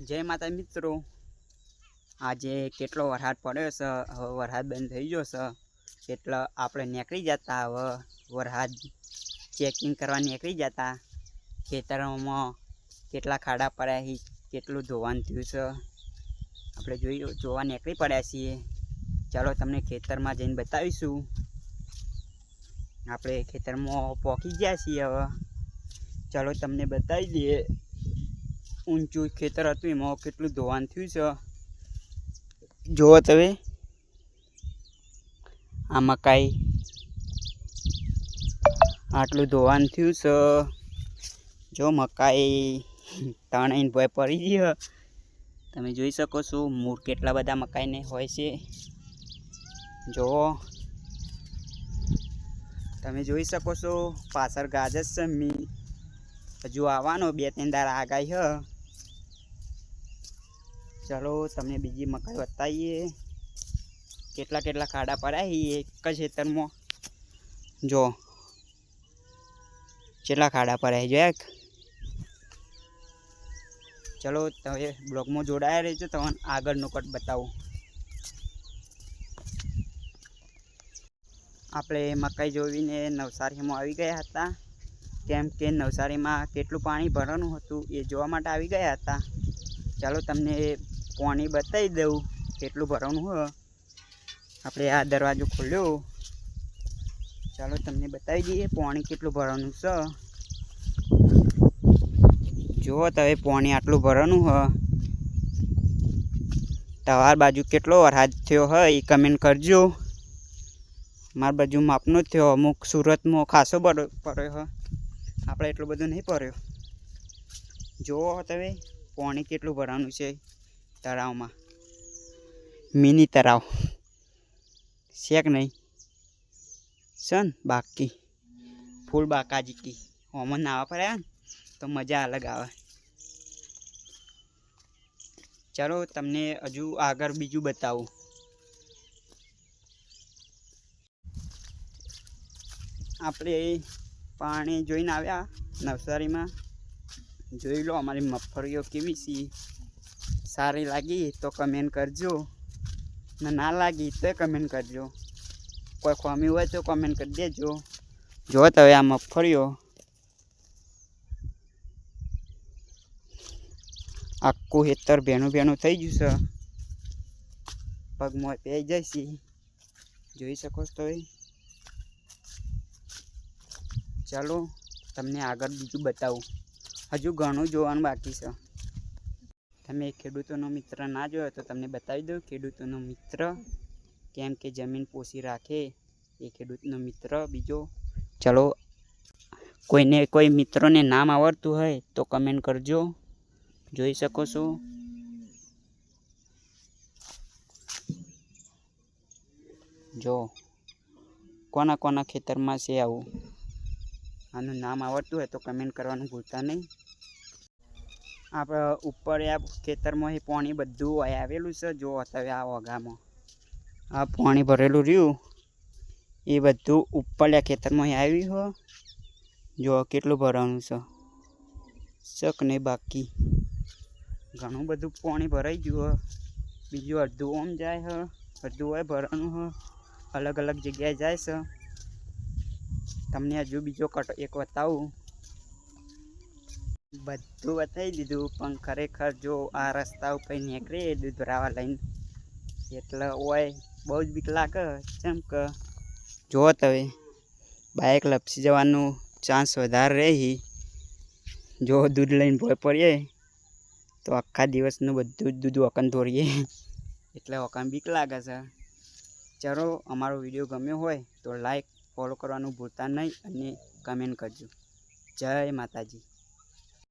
जय माता मित्रों, आज केटलो वरसाद पड्यो छे। हवे वरसाद बंद थई गयो छे એટલે આપણે નીકળી જતા। હવે વરસાદ ચેકિંગ કરવા નીકળી જતા। ખેતરોમાં કેટલા ખાડા પડ્યા છે, કેટલું ધોવાણ થયું છે આપણે જોવા નીકળી પડ્યા છીએ। ચાલો તમને ખેતરમાં જઈને બતાવીશું। આપણે ખેતરમાં પહોંચી ગયા છીએ। હવે ચાલો તમને બતાવી દઈએ। ઊંચું ખેતર હતું, એમાં કેટલું ધોવાણ થયું છે જુઓ તમે। આ મકાઈ આટલું ધોવાણ થયું છે। જો મકાઈ તણાઈને ભોય પડી ગઈ। તમે જોઈ શકો છો મૂળ કેટલા બધા મકાઈને હોય છે। જુઓ તમે જોઈ શકો છો પાછળ ગાજર છે। હજુ આવવાનો 2-3 દાડા આગાહી છે। चलो तमने बीजी मकाई बताइए केटला केटला खाड़ा पड़ा है एक ज खेतर में। जो चेटला खाड़ा पड़ा है जो एक। चलो तमे ब्लॉग में जोड़ाया रहो तमने आगळनो कट बतावुं। आपणे मकाई जोईने नवसारी में आवी गया हता, केम के नवसारी में केटलुं पाणी भरानुं हतुं ए जोवा माटे आवी गया हता। चलो तमने पानी बताई दऊं केटलुं भरानुं है। आपणे आ दरवाजो खोल्यो, चलो तमने बताई दीए पानी केटलुं भरानुं छे। जुओ तवे पानी आटलुं भरानुं है। तमार बाजू केटलो वरसाद थयो है ए कमेंट करजो। मार बाजू मापनो थयो, अमुक सूरत में खासो पड्यो है, आपणे एटलो बधो नहीं पड्यो। जुओ तवे पानी केटलुं भरानुं छे तळाव में। मिनी तळाव छे के नहीं सन बाकी फूल बाकाजी की ओम नावा पड्या तो मजा अलग आवे। चलो तमने हजू आगर बीजू बतावुं। आपणे पाणी जोईने आव्या नवसारी में। जोई लो अमारी मगफळीओ केवी छे, सारी लागी तो कमेंट करजो, ना लागी तो कमेंट करजो। कोई खामी हो तो कमेंट कर देजो। जो तवे आ मगफळीओ आखुं हेतर भेणुं भेणुं थई गयुं छे, पगमां पेई जशे जोई शको छो तोय। चलो तमने आगळ बीजुं बतावुं, हजू घणुं जोवानुं बाकी छे। तमे खेडूतोनो मित्र ना जोयो तो तमने बतावी दऊं खेडूतोनो मित्र केम के जमीन पोषी राखे ए खेडूतनो मित्र बीजो। चलो कोईने कोई मित्रों ने नाम आवड़तुं होय तो कमेंट करजो। जोई शको छो जो कोना कोना खेतर में छे आवुं, आनुं नाम आवड़तुं होय तो कमेंट करवानुं भूलता नहीं। आप ऊपर या खेतर में पानी बधुं आवेलुं छे। जो तवे आ ओघामां आ पानी भरेलुं रह्युं ए बधुं उपरल्या खेतर में आव्युं है। जो केटलुं भरानुं छे के नहीं बाकी घणुं बधुं पानी भराई गयुं है। बीजुं अर्धुं ओम जाय है, अर्धुं ओय भरानुं है, अलग अलग जग्याए जाय छे। तमने हजू बीजो कट एक बतावुं। बधुं बताई दीधुं पण खरेखर जो आ रस्ता उपर નીકળે दूध भरावा लईने એટલે ઓય બહુ જ બીક લાગે। કેમ કે જો તવે બાઇક લપસી જવાનું ચાન્સ વધારે રહે। જો दूध લઈને ભોય પડીએ તો આખા દિવસનું બધું જ दूध વકન ધોરીએ એટલે વકન બીક લાગે છે। ચલો અમારો વિડીયો ગમ્યો હોય તો લાઈક ફોલો કરવાનું ભૂલતા નહીં અને કમેન્ટ કરજો। જય માતાજી।